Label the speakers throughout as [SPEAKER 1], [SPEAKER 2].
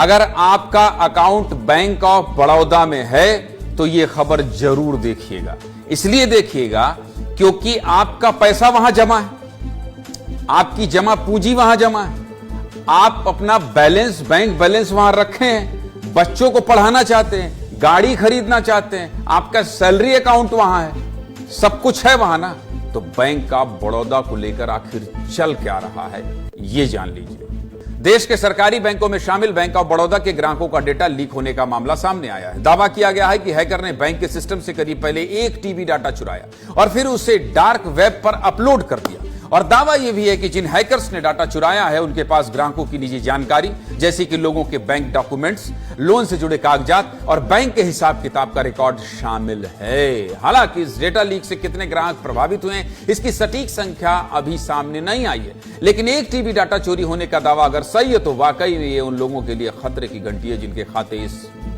[SPEAKER 1] अगर आपका account bank of Baroda में है तो यह खबर जरूर देखिएगा। इसलिए देखिएगा क्योंकि आपका पैसा वहां जमा है, आपकी जमा पूंजी वहां जमा है, आप अपना बैलेंस, बैंक बैलेंस वहां रखे हैं, बच्चों को पढ़ाना चाहते हैं, गाड़ी खरीदना चाहते हैं, आपका सैलरी अकाउंट वहां है, सब कुछ है वहां ना। तो बैंक ऑफ बड़ौदा को लेकर आखिर चल क्या रहा है यह जान लीजिए। देश के सरकारी बैंकों में शामिल बैंक ऑफ बड़ौदा के ग्राहकों का डेटा लीक होने का मामला सामने आया है। दावा किया गया है कि हैकर ने बैंक के सिस्टम से करीब पहले 1 TB डाटा चुराया और फिर उसे डार्क वेब पर अपलोड कर दिया। और दावा यह भी है कि जिन हैकर्स ने डाटा चुराया है उनके पास ग्राहकों की निजी जानकारी जैसे कि लोगों के बैंक डॉक्यूमेंट्स, लोन से जुड़े कागजात और बैंक के हिसाब किताब का रिकॉर्ड शामिल है। हालांकि इस डेटा लीक से कितने ग्राहक प्रभावित हुए हैं इसकी सटीक संख्या अभी सामने नहीं आई है, लेकिन 1 TB डाटा चोरी होने का दावा अगर सही है तो वाकई में ये उन लोगों के लिए खतरे की घंटी है जिनके खाते इस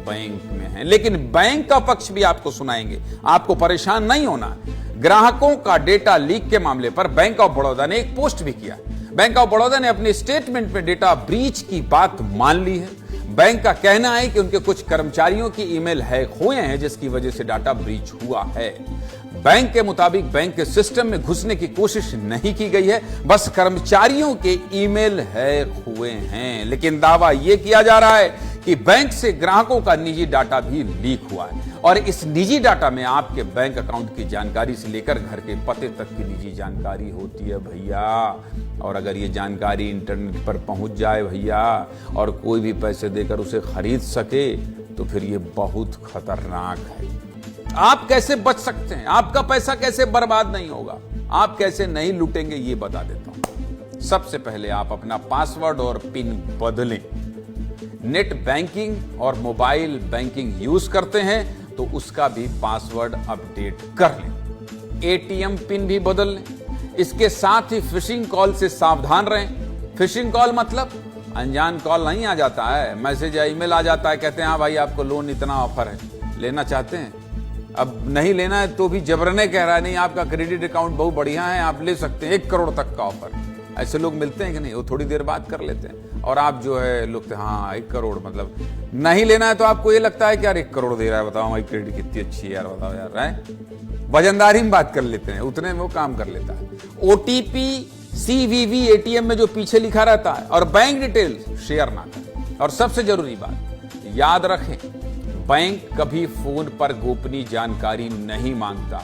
[SPEAKER 1] बैंक में हैं। लेकिन बैंक का पक्ष भी आपको सुनाएंगे, आपको परेशान नहीं होना। ग्राहकों का डेटा लीक के मामले पर बैंक ऑफ बड़ौदा ने एक पोस्ट भी किया। बैंक ऑफ बड़ौदा ने अपने स्टेटमेंट में डेटा ब्रीच की बात मान ली है। बैंक का कहना है कि उनके कुछ कर्मचारियों की ईमेल हैक हुए हैं जिसकी वजह से डाटा ब्रीच हुआ है। बैंक के मुताबिक बैंक के सिस्टम में घुसने की कोशिश नहीं की गई है, बस कर्मचारियों के ईमेल हैक हुए हैं। लेकिन दावा यह किया जा रहा है कि बैंक से ग्राहकों का निजी डाटा भी लीक हुआ है और इस निजी डाटा में आपके बैंक अकाउंट की जानकारी से लेकर घर के पते तक की निजी जानकारी होती है भैया। और अगर ये जानकारी इंटरनेट पर पहुंच जाए भैया और कोई भी पैसे देकर उसे खरीद सके तो फिर ये बहुत खतरनाक है। आप कैसे बच सकते हैं, आपका पैसा कैसे बर्बाद नहीं होगा, आप कैसे नहीं लूटेंगे ये बता देता हूं। सबसे पहले आप अपना पासवर्ड और पिन बदलें। नेट बैंकिंग और मोबाइल बैंकिंग यूज करते हैं तो उसका भी पासवर्ड अपडेट कर लें। एटीएम पिन भी बदल लें। इसके साथ ही फिशिंग कॉल से सावधान रहें। फिशिंग कॉल मतलब अनजान कॉल नहीं आ जाता है, मैसेज या ईमेल आ जाता है, कहते हैं हाँ भाई आपको लोन इतना ऑफर है, लेना चाहते हैं। अब नहीं लेना है तो भी जबरने कह रहा है नहीं आपका क्रेडिट अकाउंट बहुत बढ़िया है, आप ले सकते हैं, 1 करोड़ तक का ऑफर। ऐसे लोग मिलते हैं कि नहीं, वो थोड़ी देर बाद कर लेते हैं और आप जो है लोग हाँ 1 करोड़ मतलब नहीं लेना है तो आपको ये लगता है कि यार 1 करोड़ दे रहा है, बताओ हमारी क्रेडिट कितनी अच्छी है यार, बताओ यार, है वजनदारी में बात कर लेते हैं, उतने में वो काम कर लेता है। OTP CVV ATM में जो पीछे लिखा रहता है और बैंक डिटेल्स शेयर ना करें। और सबसे जरूरी बात याद रखें, बैंक कभी फोन पर गोपनीय जानकारी नहीं मांगता।